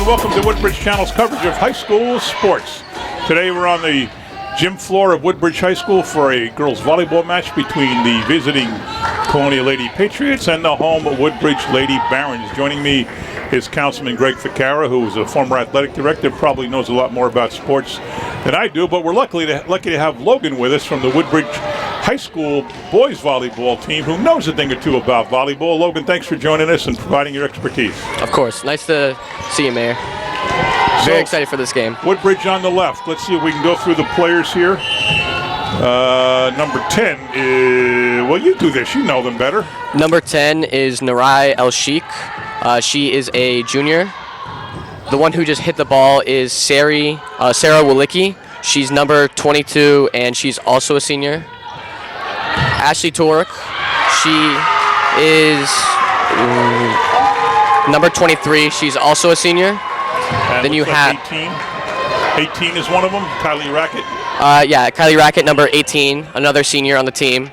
welcome to Woodbridge Channel's coverage of high school sports. Today we're on the gym floor of Woodbridge High School for a girls volleyball match between the visiting Colonia Lady Patriots and the home Woodbridge Lady Barons. Joining me is Councilman Greg Ficara, who is a former athletic director, probably knows a lot more about sports than I do, but we're lucky to have Logan with us from the Woodbridge High School boys volleyball team, who knows a thing or two about volleyball. Logan, thanks for joining us and providing your expertise. Of course. Nice to see you, Mayor. Very excited for this game. Woodbridge on the left. Let's see if we can go through the players here. Number 10 is, well, you do this. You know them better. Number 10 is Narai El Sheikh. She is a junior. The one who just hit the ball is Sarah Walicki. She's number 22, and she's also a senior. Ashley Torek. She is number 23. She's also a senior. And then you have 18 is one of them. Kylie Rackett. Yeah, Kylie Rackett, number 18, another senior on the team.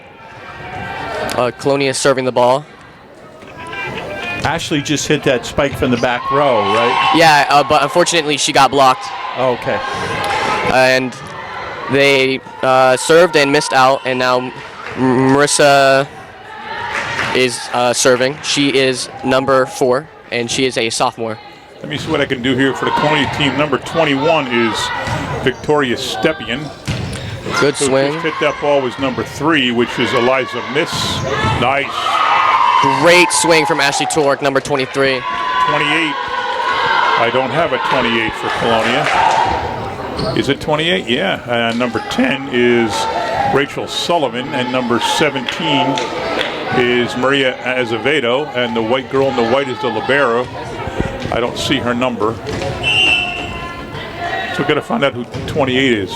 Colonia serving the ball. Ashley just hit that spike from the back row, right? Yeah, but unfortunately she got blocked. Oh, okay. And they served and missed out, and now Marissa is serving. She is number 4, and she is a sophomore. Let me see what I can do here for the Colonia team. Number 21 is Victoria Stepien. Good swing. Who just hit that ball was number 3, which is Eliza Miss. Nice. Great swing from Ashley Torek, number 23. 28. I don't have a 28 for Colonia. Is it 28? Yeah. Number 10 is Rachel Sullivan, and number 17 is Maria Azevedo, and the white girl in the white is the libero. I don't see her number. So we've got to find out who 28 is.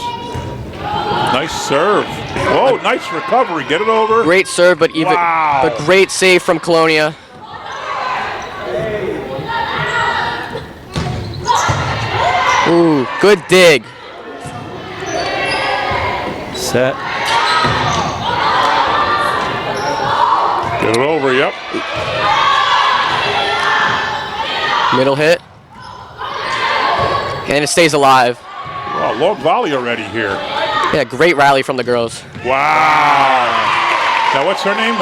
Nice serve. Whoa, nice recovery. Get it over. Great serve, but great save from Colonia. Ooh, good dig. Set. Get it over, yep. Middle hit. And it stays alive. Wow, long volley already here. Yeah, great rally from the girls. Wow. Now, what's her name?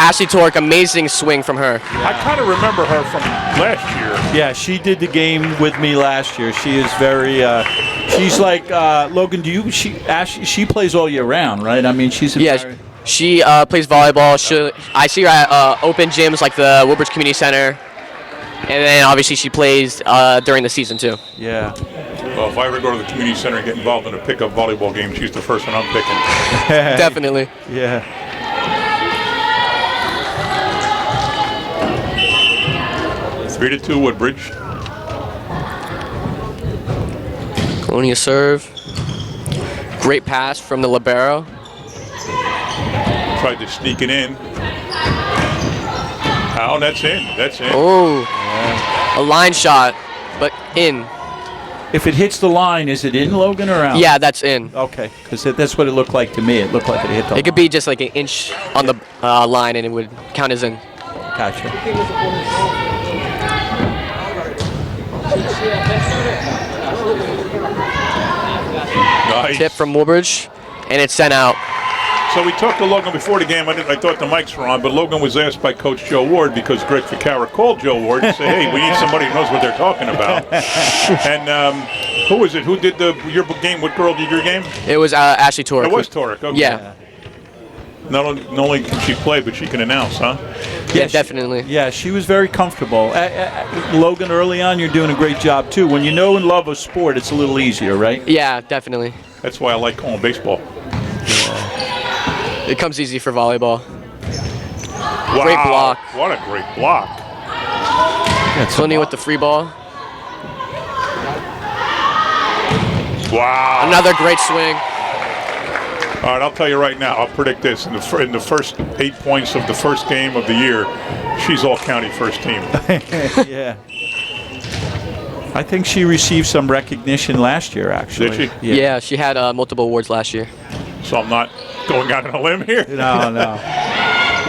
Ashley Torek, amazing swing from her. I kind of remember her from last year. Yeah, she did the game with me last year. She is very, she's like, Logan, she plays all year round, right? I mean, she's she plays volleyball. I see her at open gyms like the Woodbridge Community Center. And then obviously she plays during the season too. Yeah. Well, if I ever go to the community center and get involved in a pickup volleyball game, she's the first one I'm picking. Definitely. Yeah. Three to 2 Woodbridge. Colonia serve. Great pass from the libero. Tried to sneak it in. Oh, that's in. That's in. Oh, yeah. A line shot, but in. If it hits the line, is it in, Logan, or out? Yeah, that's in. Okay, because that's what it looked like to me. It looked like it hit the line. It could be just like an inch on the line, and it would count as in. Gotcha. Nice. Tip from Woodbridge, and it's sent out. So we talked to Logan before the game. I thought the mics were on, but Logan was asked by Coach Joe Ward, because Greg Ficara called Joe Ward and said, hey, we need somebody who knows what they're talking about. And who was it? Who did your game? What girl did your game? It was Ashley Torek. It was Torek, okay. Yeah. Not only can she play, but she can announce, huh? Yeah, definitely. Yeah, she was very comfortable. Logan, early on, you're doing a great job, too. When you know and love a sport, it's a little easier, right? Yeah, definitely. That's why I like calling baseball. It comes easy for volleyball. Wow. Great block. What a great block. Colonia with the free ball. Wow. Another great swing. All right, I'll tell you right now, I'll predict this. In the first 8 points of the first game of the year, she's all-county first team. Yeah. I think she received some recognition last year, actually. Did she? Yeah, she had multiple awards last year. So I'm not going out on a limb here? No.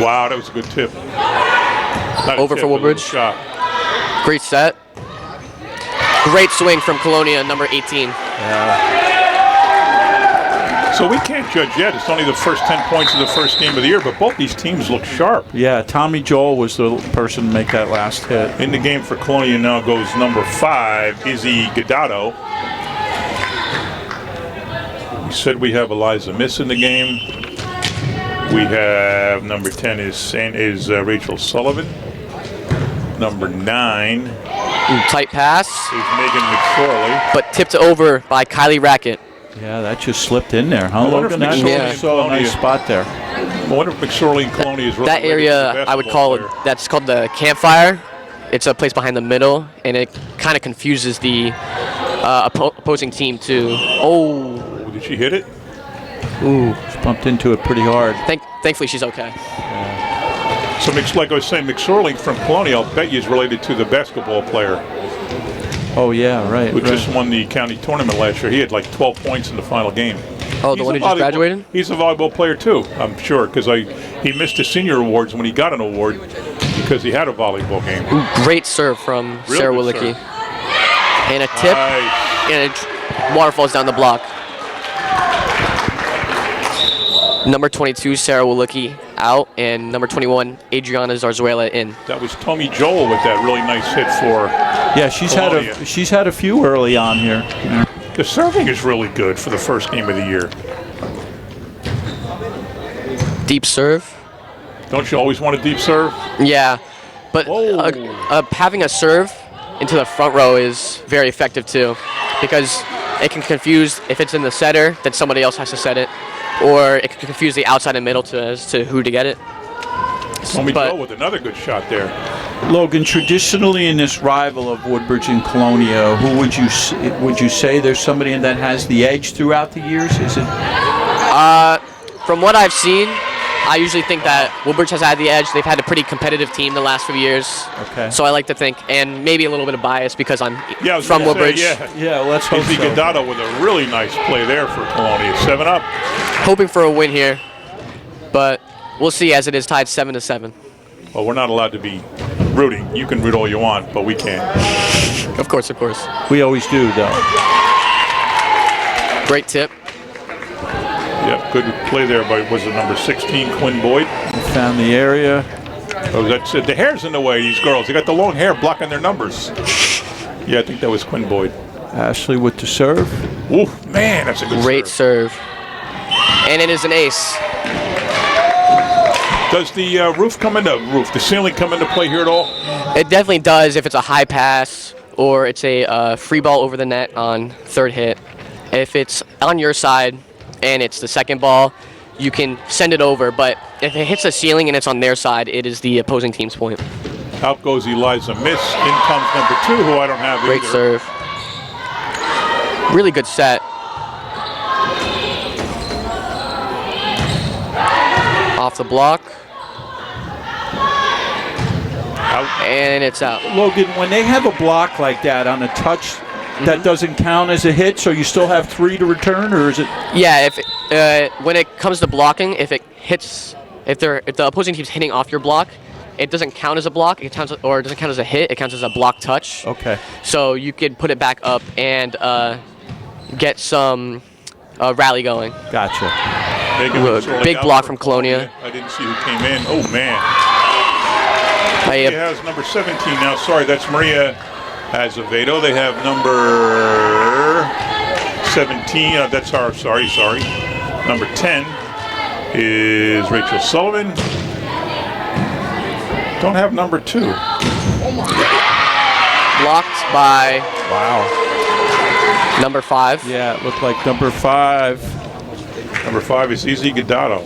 Wow, that was a good tip. Over for Woodbridge. Great set. Great swing from Colonia, number 18. So we can't judge yet. It's only the first 10 points of the first game of the year, but both these teams look sharp. Yeah, Tommy Joel was the person to make that last hit. In the game for Colonia now goes number 5, Izzy Gaddato. We said we have Eliza Miss in the game. We have number 10 is Rachel Sullivan. Number 9 Tight pass, is Megan McSorley. but tipped over by Kylie Rackett. Yeah, that just slipped in there, huh? I wonder if Logan, that's McSorley also a and nice spot there. I wonder if McSorley and Colonia is That area, I would call it, that's called the campfire. It's a place behind the middle, and it kind of confuses the opposing team to, Did she hit it? ooh. She bumped into it pretty hard. Thankfully, she's okay. So, like I was saying, McSorley from Colonia, I'll bet you is related to the basketball player Oh, yeah, right. who right. just won the county tournament last year. He had like 12 points in the final game. Oh, the one who just graduated? He's a volleyball player too, I'm sure, because he missed his senior awards when he got an award because he had a volleyball game. Ooh, great serve from Real Sarah good Willicke. serve. And a tip, Nice. and it waterfalls down the block. Number 22, Sarah Willicke, out, and number 21, Adriana Zarzuela, in. That was Tommy Joel with that really nice hit for. Yeah, she's had a few early on here. The serving is really good for the first game of the year. Deep serve. Don't you always want a deep serve? Yeah, but Whoa. having a serve into the front row is very effective too, because it can confuse, if it's in the setter, then somebody else has to set it, or it can confuse the outside and middle as to who to get it. Tommy Joel with another good shot there. Logan, traditionally in this rival of Woodbridge and Colonia, who would you say there's somebody that has the edge throughout the years? Is it? From what I've seen, I usually think that Woodbridge has had the edge. They've had a pretty competitive team the last few years. Okay. So I like to think, and maybe a little bit of bias because I'm Yeah, I was from gonna say, Woodbridge. Yeah, let's hope Izzy so. Gaddato with a really nice play there for Colonia. 7-up. Hoping for a win here, but we'll see as it is tied 7-7. Well, we're not allowed to be rooting. You can root all you want, but we can't. Of course, of course. We always do, though. Great tip. Yep, good play there by, was it number 16, Quinn Boyd? Found the area. Oh, that's it. The hair's in the way, these girls. They got the long hair blocking their numbers. Yeah, I think that was Quinn Boyd. Ashley with the serve. Oof, man, that's a good Great serve. serve. And it is an ace. Does the the ceiling come into play here at all? It definitely does if it's a high pass or it's a free ball over the net on third hit. If it's on your side and it's the second ball, you can send it over. But if it hits the ceiling and it's on their side, it is the opposing team's point. Out goes Eliza Miss. In comes number 2, who I don't have Great either. serve. Really good set. Off the block. Out. And it's out. Logan, when they have a block like that on a touch, that doesn't count as a hit, so you still have 3 to return, or is it? Yeah, if when it comes to blocking, if it hits, if the opposing team's hitting off your block, it doesn't count as a block. It counts, or it doesn't count as a hit. It counts as a block touch. Okay. So you could put it back up and get some rally going. Gotcha. Big block from Colonia. I didn't see who came in. Oh, man. He He has number 17 now. Sorry, that's Maria Azevedo. They have number 17. That's our, sorry. Number 10 is Rachel Sullivan. Don't have number 2. Blocked by Wow. number 5. Yeah, it looked like number 5. Number 5 is Izzy Gaddato.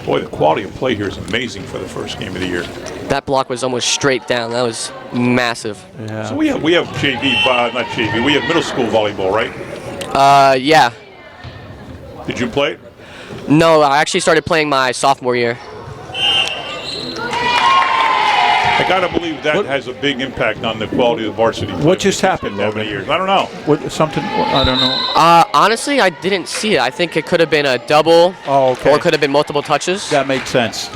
Boy, the quality of play here is amazing for the first game of the year. That block was almost straight down. That was massive. Yeah. So we have JV, not JV. We have middle school volleyball, right? Yeah. Did you play it? No, I actually started playing my sophomore year. I gotta believe that has a big impact on the quality of the varsity. What just happened, That many Logan? years? I don't know. I don't know. Honestly, I didn't see it. I think it could have been a double, Oh, okay. or it could have been multiple touches. That makes sense.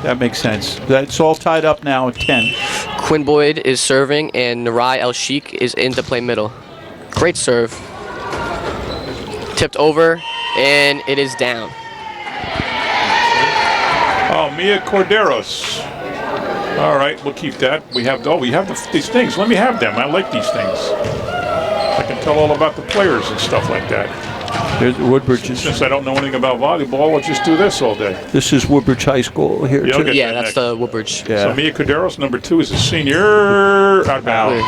That's all tied up now at 10. Quinn Boyd is serving, and Narai El Sheikh is in to play middle. Great serve. Tipped over, and it is down. Oh, Mia Corderos. All right, we'll keep that. We have these things. Let me have them. I like these things. I can tell all about the players and stuff like that. There's Woodbridge. Since I don't know anything about volleyball, I'll just do this all day. This is Woodbridge High School here. Yeah, Yeah, that's the Woodbridge. Yeah. So Mia Corderos, number 2, is a senior. Out of bounds.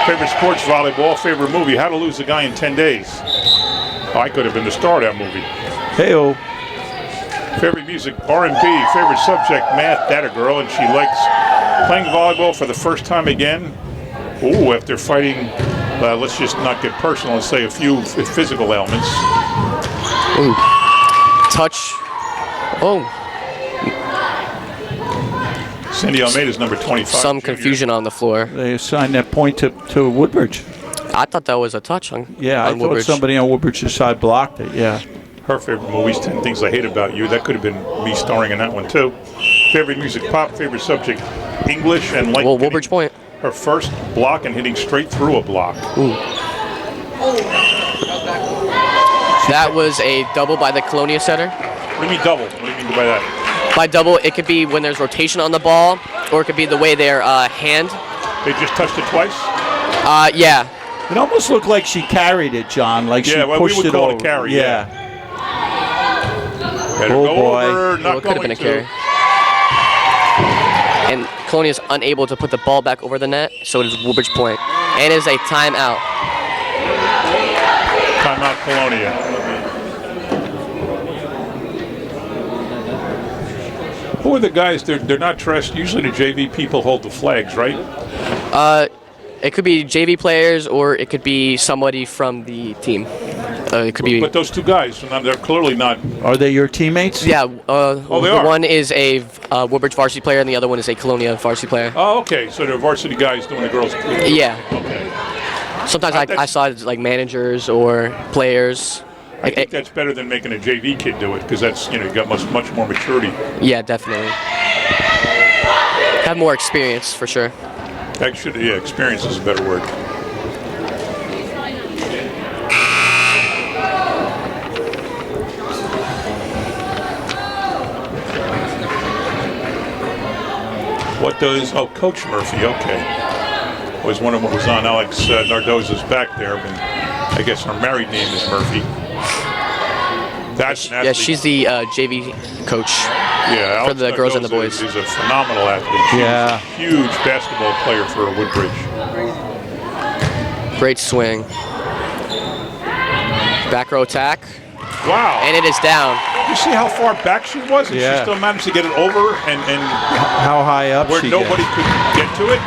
Favorite sports, volleyball. Favorite movie, How to Lose a Guy in 10 Days. Oh, I could have been the star of that movie. Hey-o. Favorite music, R&B. Favorite subject, math. That a girl, and she likes playing volleyball for the first time again. Ooh, after fighting, let's just not get personal and say a few physical ailments. Ooh. Touch. Oh. Cindy Almeida's number 25. Some confusion on the floor. They assigned that point to Woodbridge. I thought that was a touch on Yeah, on I thought Woodbridge. somebody on Woodbridge's side blocked it, yeah. Her favorite movies, 10 Things I Hate About You. That could have been me starring in that one, too. Favorite music, pop. Favorite subject, English. And like Well, Woodbridge point. her first block and hitting straight through a block. Ooh. That was a double by the Colonia setter. What do you mean double? What do you mean by that? By double, it could be when there's rotation on the ball, or it could be the way their hand. They just touched it twice? Yeah. It almost looked like she carried it, John. Like she well, pushed we would it call over. it a carry. Yeah. Better Oh, go boy. over, Well, not it could have going been a to. carry. And Colonia's unable to put the ball back over the net, so it is Woodbridge point. And it is a timeout. Timeout, Colonia. Who are the guys? They're not dressed. Usually the JV people hold the flags, right? It could be JV players, or it could be somebody from the team. It could be. But those two guys, they're clearly not. Are they your teammates? Yeah. they the are. one is a Woodbridge varsity player, and the other one is a Colonia varsity player. Oh, okay. So they're varsity guys doing the girls. Yeah. Okay. Sometimes That's- I saw it as like managers or players. I think that's better than making a JV kid do it, because that's, you got much more maturity. Yeah, definitely. Have more experience for sure. Actually, yeah, experience is a better word. What does, Coach Murphy, okay. Was one of them was on Alex Nardoza's back there, but I guess her married name is Murphy. That's an athlete. Yeah, she's the JV coach. Yeah, for Alex the girls and the Nardoza boys. is a phenomenal athlete. She's Yeah. a huge basketball player for Woodbridge. Great swing. Back row attack, Wow. and it is down. You see how far back she was, and Yeah. she still managed to get it over, and How high up where she nobody gets. could get to it.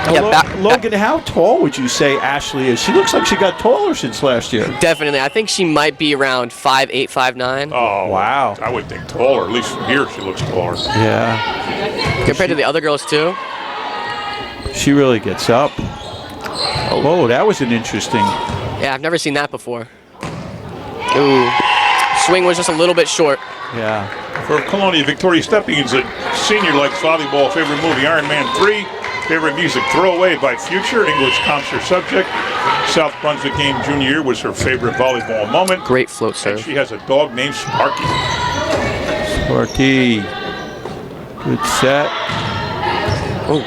Now, Yeah, Logan, how tall would you say Ashley is? She looks like she got taller since last year. Definitely. I think she might be around 5'8", 5'9". Oh, Wow. I would think taller. At least from here, she looks taller. Yeah. Compared to the other girls too. She really gets up. Oh, that was an interesting. Yeah, I've never seen that before. Ooh. Swing was just a little bit short. Yeah. For Colonia, Victoria Steppings, a senior, likes volleyball. Favorite movie, Iron Man 3. Favorite music, Throwaway by Future. English comps her subject. South Brunswick game junior year was her favorite volleyball moment. Great float And serve. she has a dog named Sparky. Sparky. Good set. Ooh.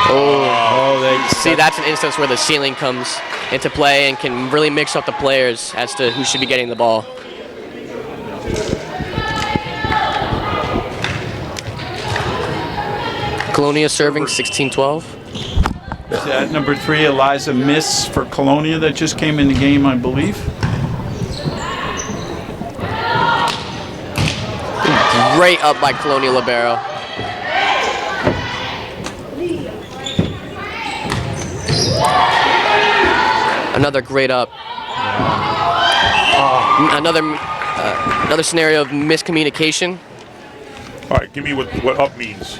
Oh, they See, that's an instance where the ceiling comes into play and can really mix up the players as to who should be getting the ball. Colonia serving 16-12. Is that number 3, Eliza Miss for Colonia that just came in the game, I believe. Great up by Colonia libero. Another great up. Another scenario of miscommunication. All right, give me what up means.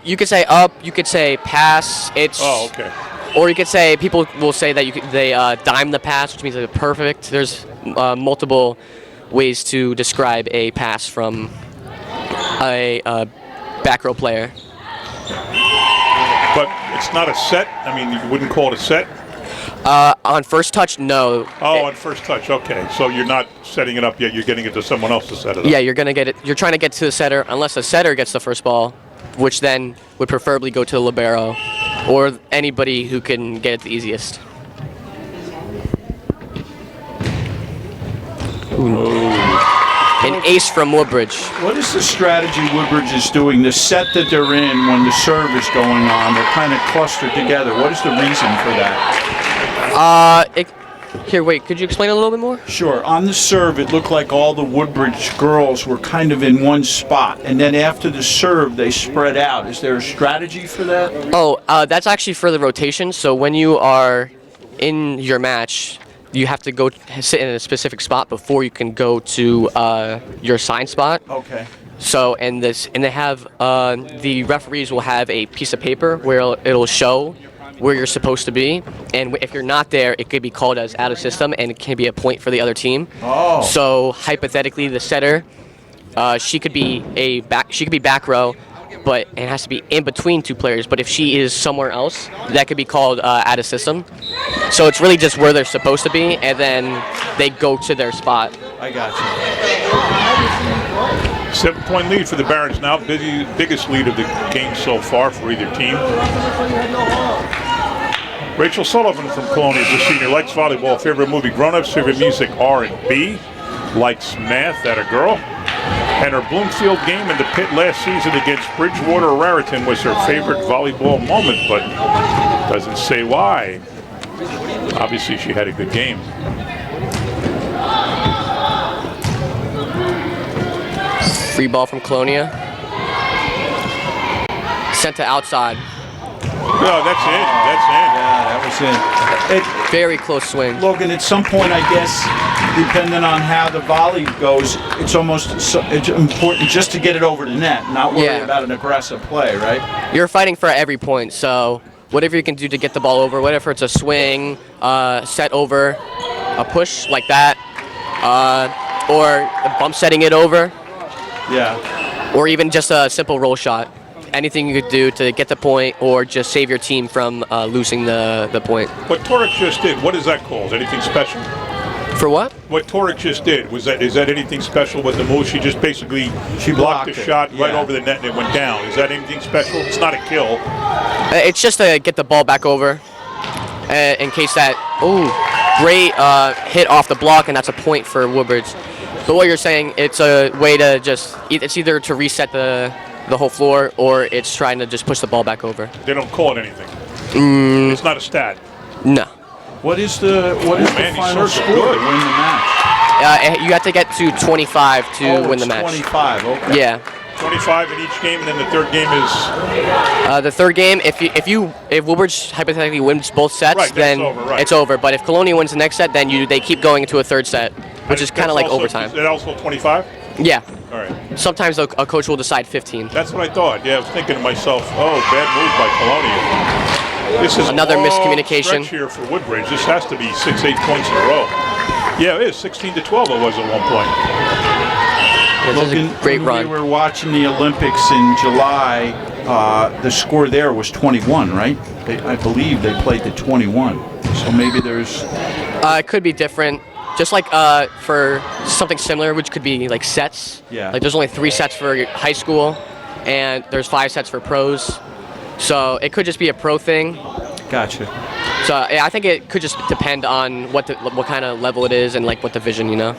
You could say up. You could say pass. It's. Oh, okay. Or you could say, people will say that they dime the pass, which means they're perfect. There's multiple ways to describe a pass from a back row player. But it's not a set? I mean, you wouldn't call it a set? On first touch, no. Oh, on first touch, okay. So you're not setting it up yet, you're getting it to someone else to set it up. Yeah, you're gonna get it. You're trying to get to the setter, unless the setter gets the first ball, which then would preferably go to the libero, or anybody who can get it the easiest. An ace from Woodbridge. What is the strategy Woodbridge is doing? The set that they're in when the serve is going on, they're kind of clustered together. What is the reason for that? Here, wait, could you explain a little bit more? Sure. On the serve, it looked like all the Woodbridge girls were kind of in one spot, and then after the serve, they spread out. Is there a strategy for that? Oh, that's actually for the rotation. So when you are in your match, you have to go sit in a specific spot before you can go to your assigned spot. Okay. So and they have the referees will have a piece of paper where it'll show where you're supposed to be, and if you're not there, it could be called as out of system, and it can be a point for the other team. Oh. So hypothetically, the setter, she could be back row, but it has to be in between two players. But if she is somewhere else, that could be called out of system. So it's really just where they're supposed to be, and then they go to their spot. I got you. 7-point lead for the Barons now. Biggest lead of the game so far for either team. Rachel Sullivan from Colonia is a senior. Likes volleyball. Favorite movie, grown-ups. Favorite music, R&B. Likes math, that a girl. And her Bloomfield game in the pit last season against Bridgewater Raritan was her favorite volleyball moment, but doesn't say why. Obviously, she had a good game. Free ball from Colonia. Sent to outside. No, that's in. That's in. Yeah, that was in. Very close swing. Logan, at some point, I guess, depending on how the volley goes, it's important just to get it over the net, not worry about an aggressive play, right? You're fighting for every point, so whatever you can do to get the ball over, whatever it's a swing, set over, a push like that, or bump setting it over. Yeah. Or even just a simple roll shot. Anything you could do to get the point or just save your team from losing the point. What Torek just did, what is that called? Is anything special? For what? What Torek just did, is that anything special with the move? She just basically blocked the shot right over the net and it went down. Is that anything special? It's not a kill. It's just to get the ball back over in case that, great hit off the block, and that's a point for Woodbridge. But what you're saying, it's a way to it's either to reset the whole floor, or it's trying to just push the ball back over. They don't call it anything. It's not a stat. No. What is the final score to win the match? You have to get to 25 to win the match. 25, okay. Yeah. 25 in each game, and then the third game is... the third game, if Woodbridge hypothetically wins both sets, then it's over. But if Colonia wins the next set, then they keep going into a third set, which is kind of like overtime. Is that also 25? Yeah. All right. Sometimes a coach will decide 15. That's what I thought. Yeah, I was thinking to myself, bad move by Colonia. This is another a long miscommunication stretch here for Woodbridge. This has to be 6-8 points in a row. Yeah, it is. 16-12 it was at one point. This is a great run. We were watching the Olympics in July. The score there was 21, right? I believe they played to 21. So maybe there's... It could be different. Just like for something similar, which could be like sets. Yeah. Like there's only 3 sets for high school, and there's 5 sets for pros. So it could just be a pro thing. Gotcha. So yeah, I think it could just depend on what kind of level it is and like what division, you know.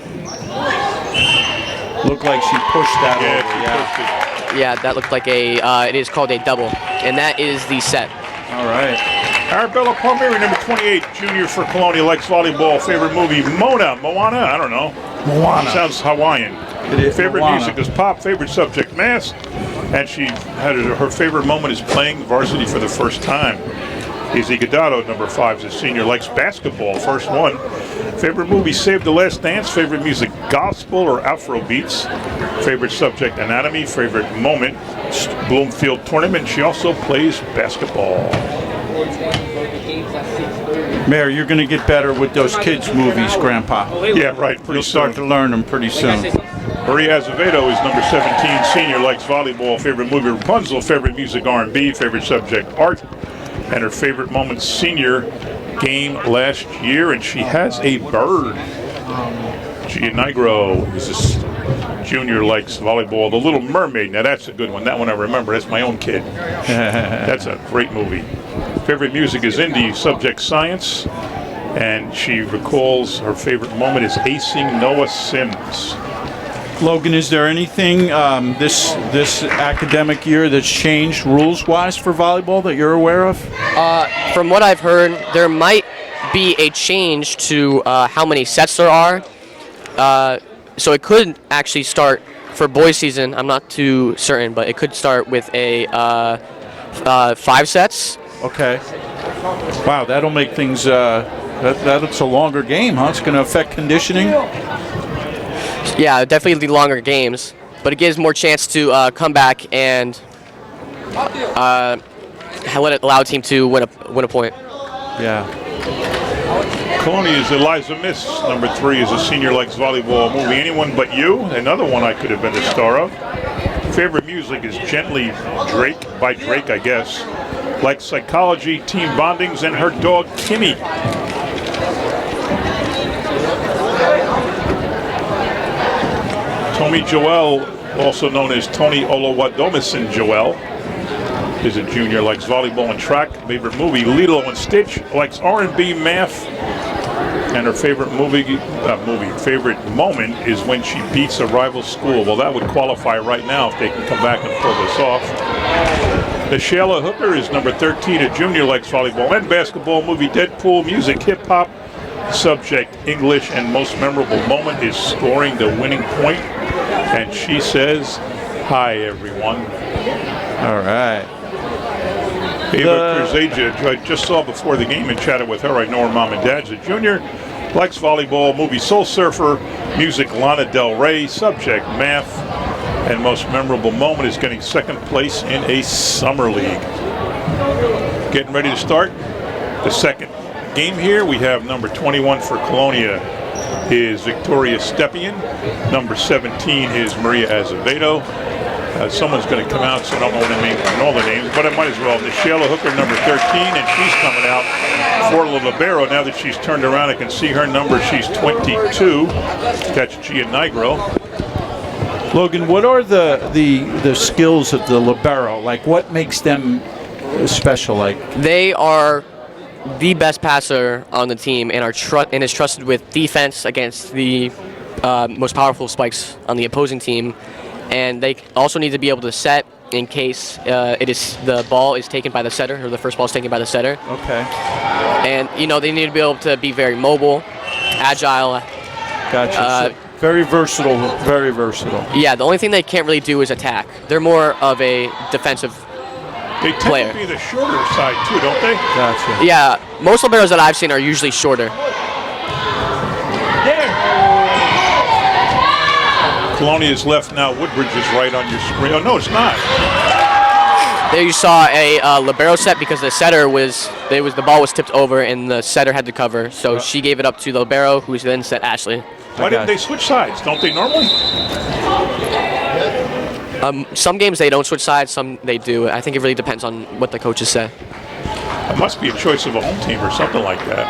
Looked like she pushed that over. Yeah, that looked like it is called a double, and that is the set. All right. Arabella Palmieri, number 28, junior for Colonia, likes volleyball. Favorite movie, Moana, I don't know. Moana. Sounds Hawaiian. Favorite Moana. music is pop. Favorite subject, math. And she had her favorite moment is playing varsity for the first time. Izzy Godado, number 5, is a senior, likes basketball. First one. Favorite movie, Save the Last Dance. Favorite music, gospel or Afro beats. Favorite subject, anatomy. Favorite moment, Bloomfield tournament. She also plays basketball. Mayor, you're going to get better with those kids' movies, Grandpa. Yeah, right. You'll start to learn them pretty soon. Maria Azevedo is number 17, senior, likes volleyball. Favorite movie, Rapunzel. Favorite music, R&B. Favorite subject, art. And her favorite moment, senior game last year. And she has a bird. Gia Nigro is a junior, likes volleyball. The Little Mermaid. Now that's a good one. That one I remember. That's my own kid. That's a great movie. Favorite music is indie. Subject, science. And she recalls her favorite moment is acing Noah Sims. Logan, is there anything this academic year that's changed rules-wise for volleyball that you're aware of? From what I've heard, there might be a change to how many sets there are. So it could actually start for boys season. I'm not too certain, but it could start with a 5 sets. Okay. Wow, that'll make things. That's a longer game, huh? It's going to affect conditioning. Yeah, definitely the longer games, but it gives more chance to come back and allow a team to win a point. Yeah. Colonia is Eliza Miss. Number 3 is a senior, likes volleyball. Movie, Anyone But You. Another one I could have been the star of. Favorite music is Gently Drake, by Drake, I guess. Likes psychology, team bondings, and her dog, Kimmy. Tommy Joel, also known as Tony Oluwadomisin Joel, is a junior, likes volleyball and track. Favorite movie, Lilo and Stitch. Likes R&B, math. And her favorite favorite moment is when she beats a rival school. Well, that would qualify right now if they can come back and pull this off. Nishayla Hooker is number 13, a junior, likes volleyball and basketball. Movie, Deadpool. Music, hip-hop. Subject, English. And most memorable moment is scoring the winning point. And she says, "Hi, everyone." All right. Ava Kurzaja, I just saw before the game and chatted with her. I know her mom and dad's a junior. Likes volleyball. Movie, Soul Surfer. Music, Lana Del Rey. Subject, math. And most memorable moment is getting second place in a summer league. Getting ready to start the second game here. We have number 21 for Colonia is Victoria Stepien. Number 17 is Maria Azevedo. Someone's going to come out, so I don't know all the names, but I might as well. Nishayla Hooker, number 13, and she's coming out for the libero. Now that she's turned around, I can see her number. She's 22. That's Gia Nigro. Logan, what are the skills of the libero? Like, what makes them special? Like, They are the best passer on the team and is trusted with defense against the most powerful spikes on the opposing team. And they also need to be able to set in case the ball is taken by the setter, or the first ball is taken by the setter. okay. And they need to be able to be very mobile, agile. Gotcha. So very versatile, very versatile. Yeah, the only thing they can't really do is attack. They're more of a defensive They tend player. to be the shorter side, too, don't they? Gotcha. Yeah, most liberos that I've seen are usually shorter. Colonia is left now. Woodbridge is right on your screen. Oh, no, it's not. There you saw a libero set because the setter the ball was tipped over and the setter had to cover. So she gave it up to the libero, who then set Ashley. Why didn't they switch sides? Don't they normally? Some games they don't switch sides, some they do. I think it really depends on what the coaches say. It must be a choice of a home team or something like that.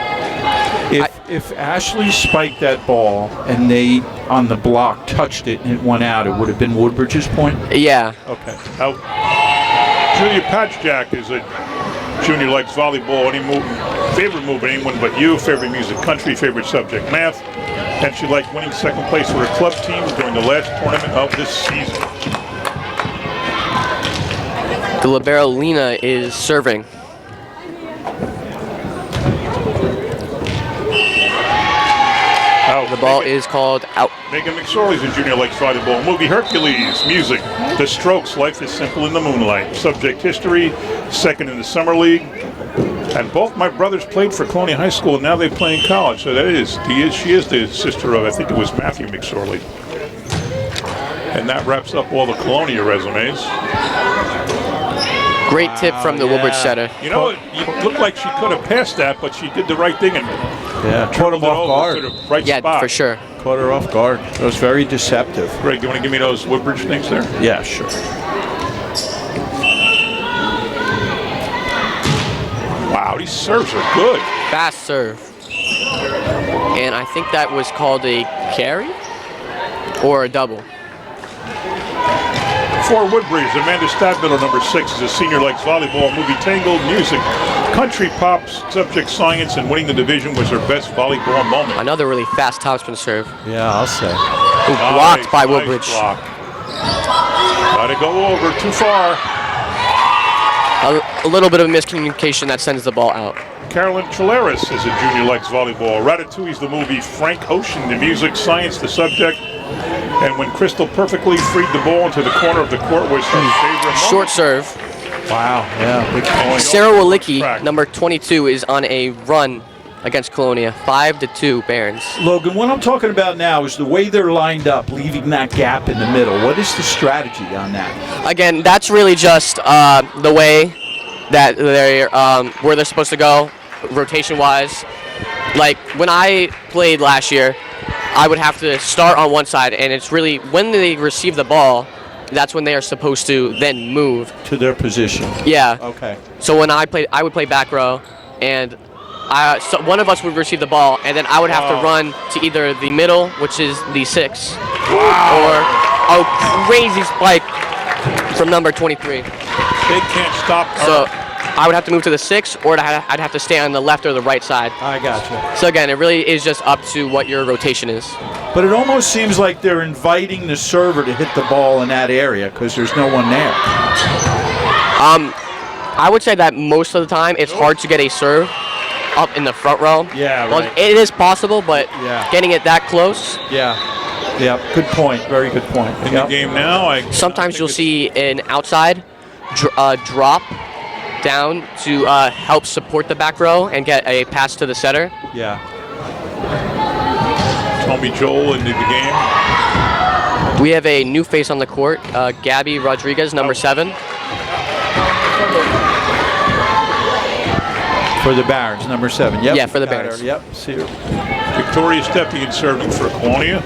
If Ashley spiked that ball and they, on the block, touched it and it went out, it would have been Woodbridge's point? Yeah. Okay. Now, Julia Patchjack is a junior, likes volleyball. Favorite movement, Anyone But You. Favorite music, country. Favorite subject, math. And she liked winning second place for her club team during the last tournament of this season. The libero Lena is serving. Out. The ball is called out. Megan McSorley's a junior, likes volleyball. Movie, Hercules. Music, The Strokes, Life is Simple in the Moonlight. Subject, history. Second in the summer league. And both my brothers played for Colonia High School, and now they play in college. So she is the sister of, I think it was Matthew McSorley. And that wraps up all the Colonia resumes. Great tip from the Woodbridge setter. You know, it looked like she could have passed that, but she did the right thing and caught him off guard. to the right Yeah, spot. for sure. caught her off guard. It was very deceptive. Greg, you want to give me those Woodbridge things there? Yeah, sure. Wow, these serves are good. Fast serve. And I think that was called a carry or a double. For Woodbridge, Amanda Stadmiller, number 6, is a senior, likes volleyball, movie Tangled, music, country pop, subject science, and winning the division was her best volleyball moment. Another really fast topspin serve. Yeah, I'll say. Blocked by Woodbridge. Block. Got to go over, too far. A little bit of miscommunication that sends the ball out. Carolyn Treleris is a junior, likes volleyball. Ratatouille's the movie, Frank Ocean, the music, science, the subject. And when Crystal perfectly freed the ball into the corner of the court was her favorite moment. Short serve. Wow, yeah, big point. Sarah Walicki, number 22, is on a run against Colonia. 5-2 Barons. Logan, what I'm talking about now is the way they're lined up, leaving that gap in the middle. What is the strategy on that? Again, that's really just the way that they're where they're supposed to go, rotation-wise. Like when I played last year, I would have to start on one side, and it's really when they receive the ball, that's when they are supposed to then move to their position. Yeah. Okay. So when I played, I would play back row, and so one of us would receive the ball, and then I would have to run to either the middle, which is the 6, or a crazy spike from number 23. They can't stop her. So I would have to move to the 6, or I'd have to stay on the left or the right side. I gotcha. So again, it really is just up to what your rotation is. But it almost seems like they're inviting the server to hit the ball in that area because there's no one there. I would say that most of the time it's hard to get a serve up in the front row. Yeah, well, right. it is possible, but getting it that close. Yeah. Yeah, good point. Very good point. In the game now, sometimes you'll see an outside drop down to help support the back row and get a pass to the setter. Yeah. Tommy Joel into the game. We have a new face on the court, Gabby Rodriguez, number 7. For the Barons, number 7. Yep. Yeah, for the Barons. Yep. See her. Victoria Stepien serving for Colonia.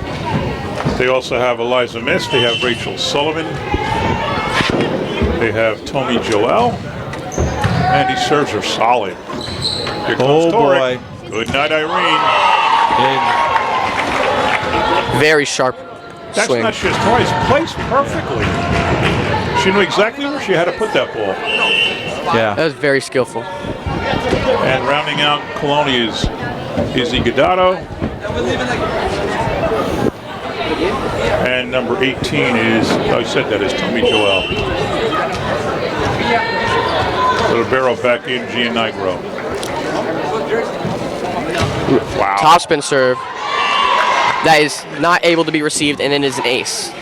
They also have Eliza Miss. They have Rachel Sullivan. They have Tommy Joel. And these serves are solid. Here comes Torek. Boy. Good night, Irene. Very sharp That's swing. not just twice. Placed perfectly. She knew exactly where she had to put that ball. Yeah. That was very skillful. And rounding out Colonia is Izzy Godado. And number 18 is, I said that is Tommy Joel. Little barrel back in, Gianigro. Wow. Topspin serve that is not able to be received, and then is an ace.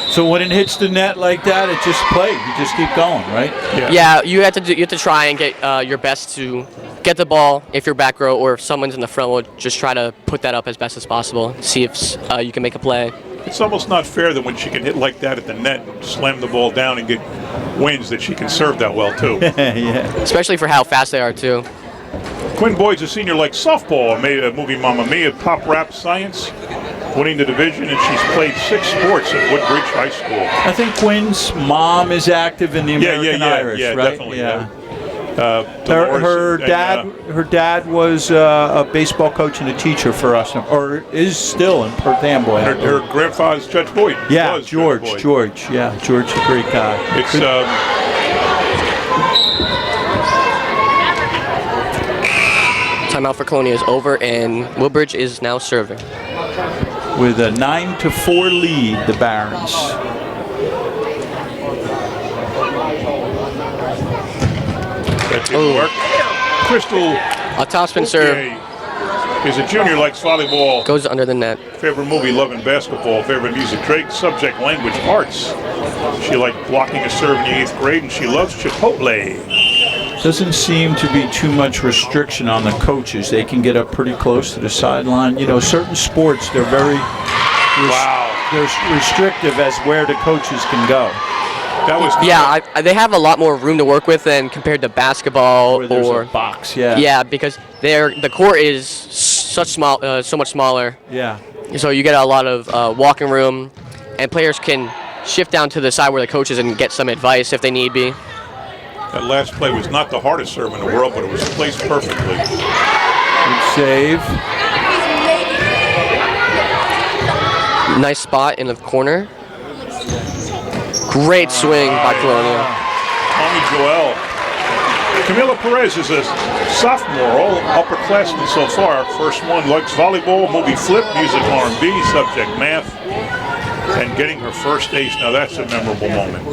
So when it hits the net like that, it just plays. You just keep going, right? Yeah, you have to try and get your best to get the ball if you're back row, or if someone's in the front row, just try to put that up as best as possible. See if you can make a play. It's almost not fair that when she can hit like that at the net and slam the ball down and get wins, that she can serve that well too. Yeah. Especially for how fast they are too. Quinn Boyd's a senior, like softball, a movie Mamma Mia, pop rap science, winning the division, and she's played 6 sports at Woodbridge High School. I think Quinn's mom is active in the American Irish, right? Definitely. Yeah. Her dad was a baseball coach and a teacher for us, or is still in Perth Amboy. Her grandfather's Judge Boyd. Yeah, George. Yeah, George's a great guy. It's Timeout for Colonia is over, and Woodbridge is now serving. With a 9-4 lead, the Barons. That didn't work. Crystal. A topspin serve. Is a junior, likes volleyball. Goes under the net. Favorite movie, Love and Basketball. Favorite music, Drake. Subject, language, arts. She liked blocking a serve in the 8th grade, and she loves Chipotle. Doesn't seem to be too much restriction on the coaches. They can get up pretty close to the sideline. You know, certain sports, they're very they're restrictive as where the coaches can go. That was they have a lot more room to work with than compared to basketball or a box. Yeah, because the court is so much smaller. Yeah. So you get a lot of walking room, and players can shift down to the side where the coach is and get some advice if they need be. That last play was not the hardest serve in the world, but it was placed perfectly. Good save. Nice spot in the corner. Great swing by Colonia. Tommy Joel. Camila Perez is a sophomore, all upperclassmen so far. First one likes volleyball, movie Flip, music R&B, subject math, and getting her first ace. Now that's a memorable moment.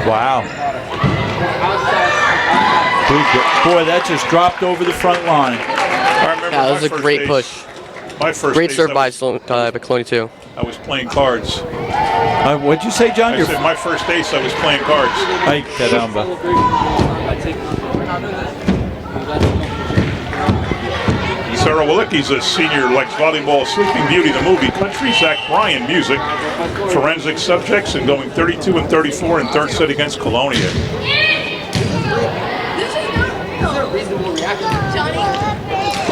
Wow. Boy, that just dropped over the front line. I remember Yeah, that was a great ace. push. My first Great ace, serve by I Colonia too. was playing cards. What'd you say, John? I said my first ace, I was playing cards. Ay, caramba. Sarah Walicki's a senior, likes volleyball, Sleeping Beauty, the movie, country, Zach Bryan music, forensic subjects, and going 32 and 34 in third set against Colonia.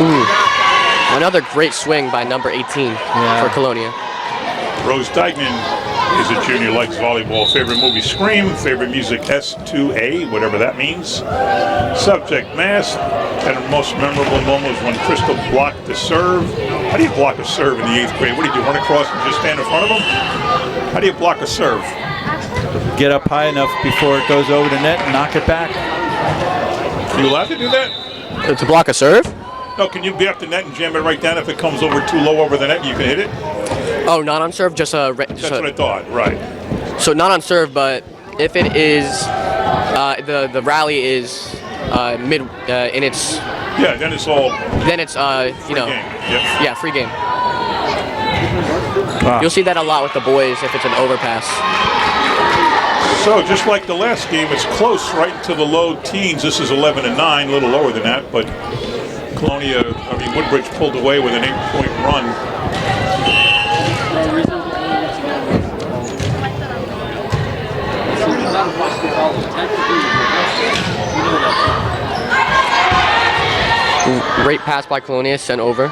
Ooh. Another great swing by number 18 for Colonia. Rose Degnan is a junior, likes volleyball. Favorite movie, Scream. Favorite music, S2A, whatever that means. Subject, math. And her most memorable moment was when Crystal blocked the serve. How do you block a serve in the 8th grade? What do you do, run across and just stand in front of them? How do you block a serve? Get up high enough before it goes over the net and knock it back. Are you allowed to do that? To block a serve? No, can you be up the net and jam it right down? If it comes over too low over the net, you can hit it? Oh, not on serve, just a... That's what I thought, right. So not on serve, but if it is... the rally is mid... in its... Yeah, then it's all... Then it's, you know... game. Yep. Yeah, free game. Wow. You'll see that a lot with the boys if it's an overpass. So just like the last game, it's close right into the low teens. This is 11 and 9, a little lower than that, but Woodbridge pulled away with an 8-point run. Great pass by Colonia, sent over.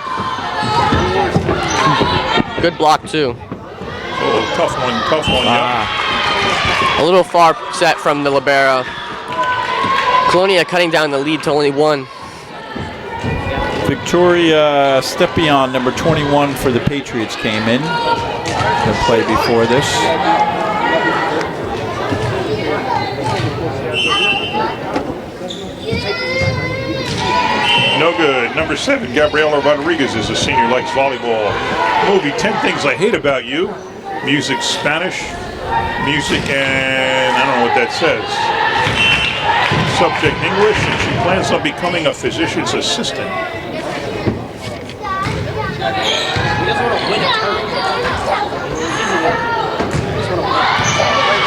Good block too. Oh, tough one, yeah. A little far set from the libero. Colonia cutting down the lead to only 1. Victoria Stepion, number 21 for the Patriots, came in to play before this. No good. Number 7, Gabriela Rodriguez is a senior, likes volleyball. Movie 10 Things I Hate About You. Music Spanish. Music and I don't know what that says. Subject English, and she plans on becoming a physician's assistant.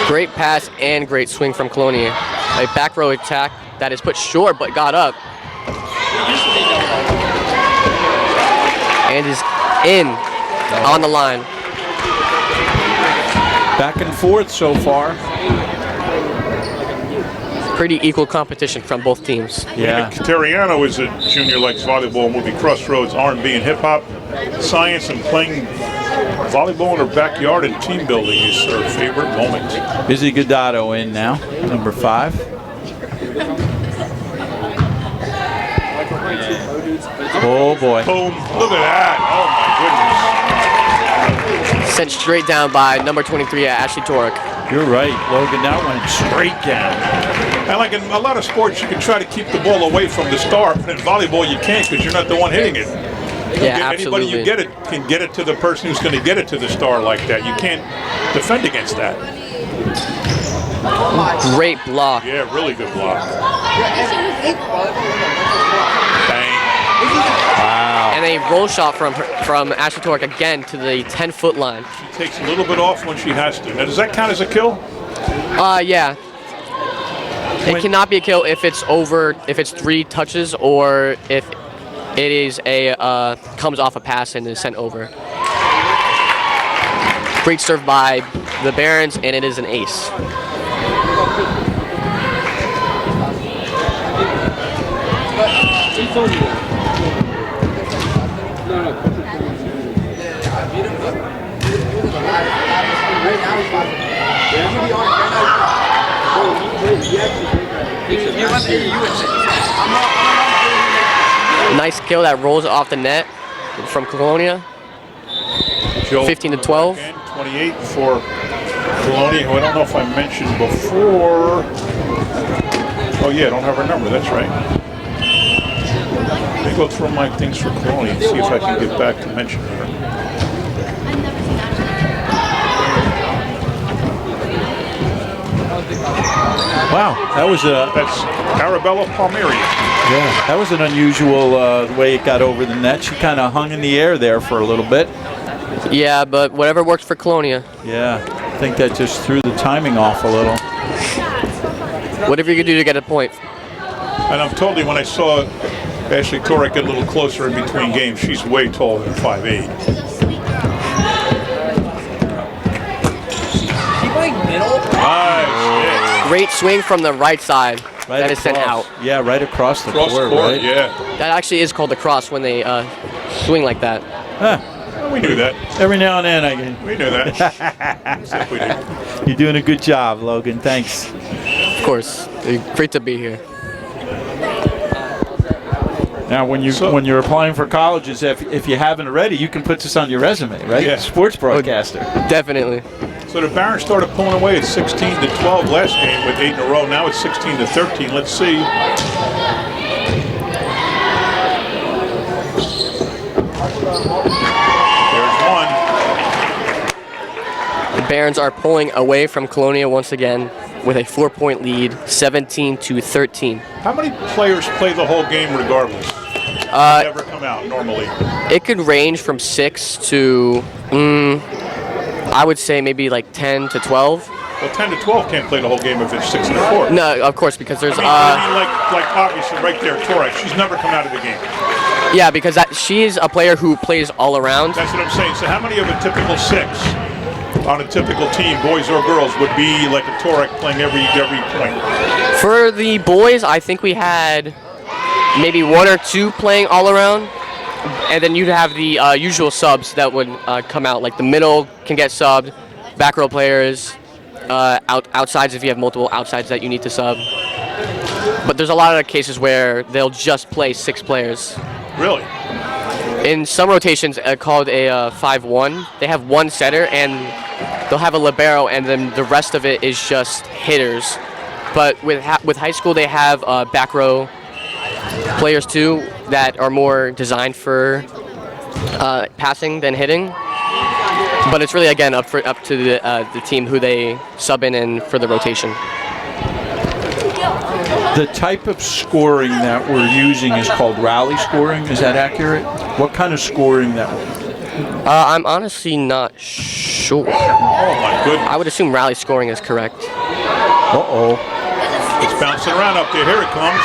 Great pass and great swing from Colonia. A back row attack that is put short but got up. And is in on the line. Back and forth so far. Pretty equal competition from both teams. Yeah. Terriano is a junior, likes volleyball, movie Crossroads, R&B and hip hop. Science and playing volleyball in her backyard and team building is her favorite moment. Busy Godado in now, number 5. Oh boy. Boom. Look at that. Oh my goodness. Sent straight down by number 23, Ashley Torek. You're right, Logan. That went straight down. And like in a lot of sports, you can try to keep the ball away from the star, but in volleyball you can't because you're not the one hitting it. Yeah, Anybody absolutely. you get it can get it to the person who's going to get it to the star like that. You can't defend against that. Great block. Yeah, really good block. Bang. Wow. And a roll shot from Ashley Torek again to the 10-foot line. She takes a little bit off when she has to. Now, does that count as a kill? Yeah. It cannot be a kill if it's over, if it's 3 touches, or if it is a comes off a pass and is sent over. Great serve by the Barons, and it is an ace. Nice kill that rolls off the net from Colonia. Joel 15 to 12. 28 for Colonia, who I don't know if I mentioned before. Oh yeah, I don't have her number, that's right. Let me go through my things for Colonia and see if I can get back to mention her. Wow, that was That's Arabella Palmieri. yeah, that was an unusual way it got over the net. She kind of hung in the air there for a little bit. Yeah, but whatever worked for Colonia. Yeah, I think that just threw the timing off a little. Whatever you could do to get a point. And I'm told you, when I saw Ashley Torek get a little closer in between games, she's way taller than 5'8". Nice. Great swing from the right side. Right That is sent across. out. Yeah, right across the Cross court, court, right? yeah. That actually is called the cross when they swing like that. Huh. Well, we knew that. Every now and then I can. We knew that. Yes, we did. You're doing a good job, Logan. Thanks. Of course. Great to be here. Now, when you're applying for colleges, if you haven't already, you can put this on your resume, right? Yeah. Sports broadcaster. Definitely. So the Barons started pulling away at 16 to 12 last game with 8 in a row. Now it's 16 to 13. Let's see. There's one. The Barons are pulling away from Colonia once again with a 4-point lead, 17 to 13. How many players play the whole game regardless? Never come out normally. It could range from 6 to, I would say maybe like 10 to 12. Well, 10 to 12 can't play the whole game if it's 6 and a 4. No, of course, because there's, I mean, like obviously right there, Torek, she's never come out of the game. yeah, because she's a player who plays all around. That's what I'm saying. So how many of a typical 6 on a typical team, boys or girls, would be like a Torek playing every point? For the boys, I think we had maybe 1 or 2 playing all around. And then you'd have the usual subs that would come out. Like the middle can get subbed, back row players, outsides if you have multiple outsides that you need to sub. But there's a lot of cases where they'll just play 6 players. Really? In some rotations called a 5-1, they have 1 setter and they'll have a libero, and then the rest of it is just hitters. But with high school, they have back row players too that are more designed for passing than hitting. But it's really again up to the team who they sub in and for the rotation. The type of scoring that we're using is called rally scoring. Is that accurate? What kind of scoring that? I'm honestly not sure. Oh my goodness. I would assume rally scoring is correct. Uh-oh. It's bouncing around up there. Here it comes.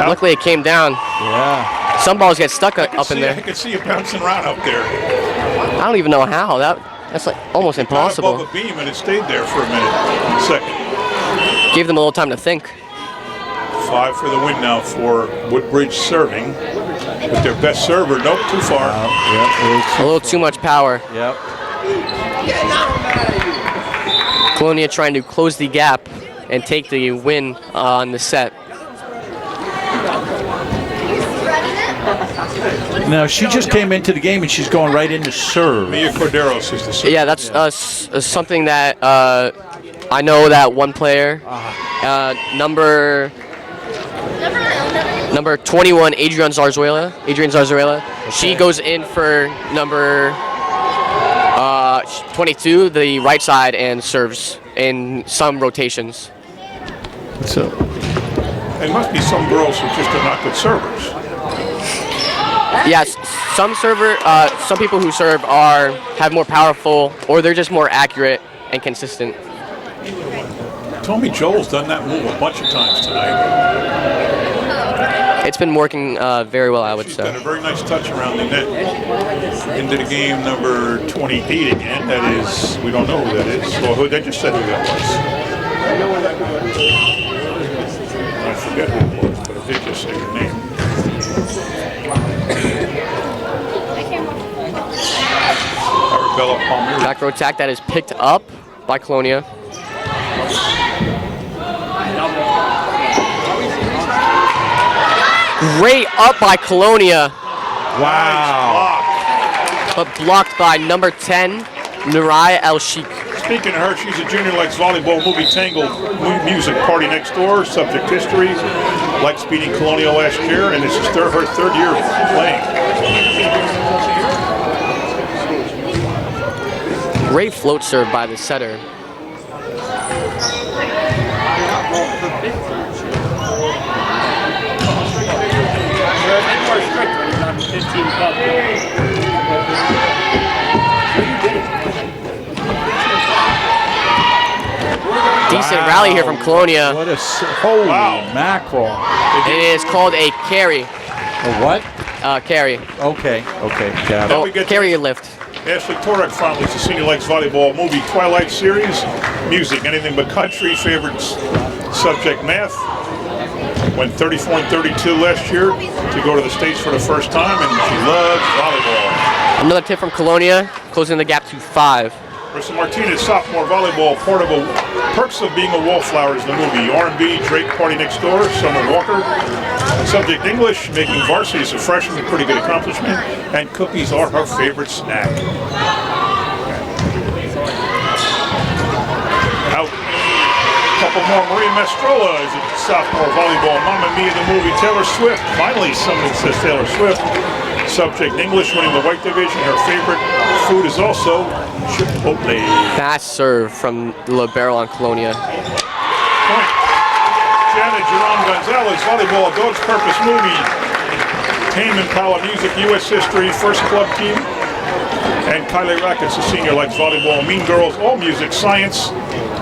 Luckily, it came down. Yeah. Some balls get stuck up in I there. can see it bouncing around up there. I don't even know how. That's like almost Got impossible. above a beam and it stayed there for a minute. Second. Gave them a little time to think. 5 for the win now for Woodbridge serving with their best server. Nope, too far. A little too much power. Yep. Colonia trying to close the gap and take the win on the set. Now, she just came into the game and she's going right into serve. Mia Corderos is the server. Yeah, that's something that I know that one player, number 21, Adrian Zarzuela, she goes in for number 22, the right side, and serves in some rotations. So, There must be some girls who just are not good servers. Yes, some people who serve have more powerful, or they're just more accurate and consistent. Tommy Joel's done that move a bunch of times tonight. It's been working very well, I would She's say. done a very nice touch around the net. Into the game, number 28 again. That is, we don't know who that is. Well, they just said who that was. I forget who it was, but it did just say her name. Bella Palmieri. Back row attack that is picked up by Colonia. Great up by Colonia. Wow. Nice block. But blocked by number 10, Nurai El Sheikh. Speaking of her, she's a junior, likes volleyball, movie Tangled, music, Party Next Door, subject history, likes beating Colonia last year, and this is her third year playing. Great float serve by the setter. Decent rally here from Colonia. What a holy mackerel. It is called a carry. A what? Carry. Okay, got Oh, it. carry lift. Ashley Torek finally, the senior likes volleyball, movie Twilight series, music, anything but country, favorite subject math. Went 34 and 32 last year to go to the States for the first time, and she loves volleyball. Another tip from Colonia, closing the gap to 5. Marissa Martinez, sophomore volleyball, portable perks of being a wallflower is the movie. R&B, Drake, Party Next Door, Summer Walker. Subject English, making varsity as a freshman, a pretty good accomplishment. And cookies are her favorite snack. Out. Couple more. Maria Mastrola is a sophomore volleyball. Mamma Mia, the movie. Taylor Swift. Finally, someone says Taylor Swift. Subject English, winning the white division. Her favorite food is also Chipotle. Fast serve from the libero on Colonia. Point. Janet Jerome Gonzalez, volleyball, adults purpose movie. Tame Impala music, U.S. history, first club team. And Kylie Rackets, a senior, likes volleyball, Mean Girls, all music, science,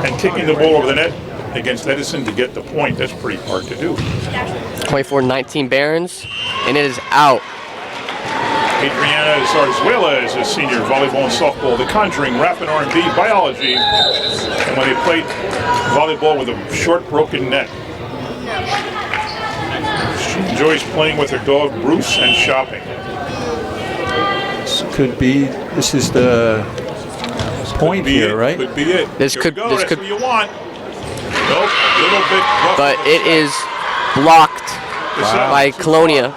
and kicking the ball over the net against Edison to get the point. That's pretty hard to do. 24-19 Barons, and it is out. Adriana Zarzuela is a senior, volleyball and softball, The Conjuring, rap and R&B, biology, and when they played volleyball with a short broken net. She enjoys playing with her dog Bruce and shopping. This could be, this is the point here, right? Could be it. This Here could- we go. this That's could- what you want. Nope, little bit rough. But it is blocked by Colonia.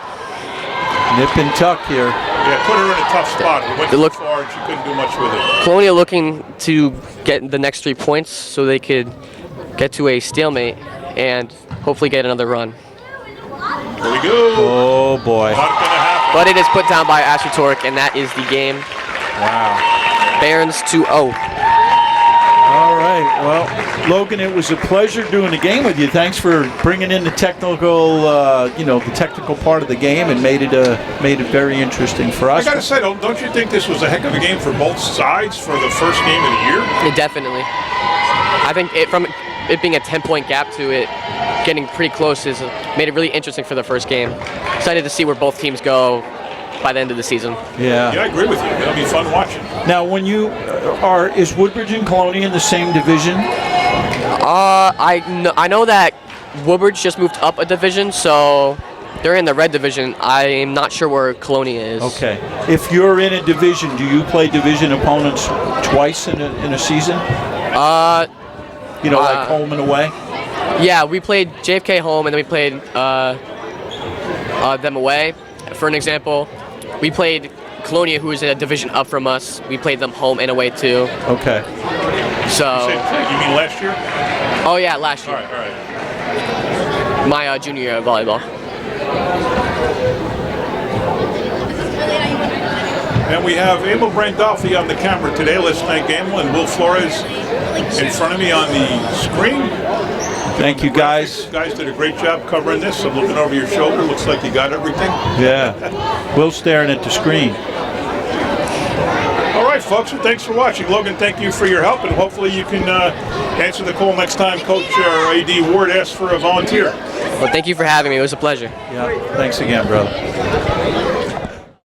Nip and tuck here. Yeah, put her in a tough spot. It went They too look- far and she couldn't do much with it. Colonia looking to get the next 3 points so they could get to a stalemate and hopefully get another run. Here we go. Oh boy. Not gonna happen. But it is put down by Ashley Torek, and that is the game. Wow. Barons 2-0. All right. Well, Logan, it was a pleasure doing the game with you. Thanks for bringing in the technical, the technical part of the game, and made it very interesting for I us. gotta say, don't you think this was a heck of a game for both sides for the first game of the year? Yeah, definitely. I think from it being a 10-point gap to it getting pretty close has made it really interesting for the first game. Excited to see where both teams go by the end of the season. Yeah. Yeah, I agree with you. It'll be fun watching. Now, when you is Woodbridge and Colonia in the same division? I know that Woodbridge just moved up a division, so they're in the red division. I'm not sure where Colonia is. Okay. If you're in a division, do you play division opponents twice in a season? Like home and away? Yeah, we played JFK home, and then we played them away. For an example, we played Colonia, who is in a division up from us. We played them home and away too. Okay. So. You mean last year? Oh yeah, last year. All right. My junior year of volleyball. And we have Emil Brandolfi on the camera today. Let's thank Emil and Will Flores in front of me on the screen. Thank you, guys. You guys did a great job covering this. I'm looking over your shoulder. Looks like you got everything. Yeah. Will staring at the screen. All right, folks. Well, thanks for watching. Logan, thank you for your help, and hopefully you can answer the call next time Coach or AD Ward asks for a volunteer. Well, thank you for having me. It was a pleasure. Yeah. Thanks again, brother.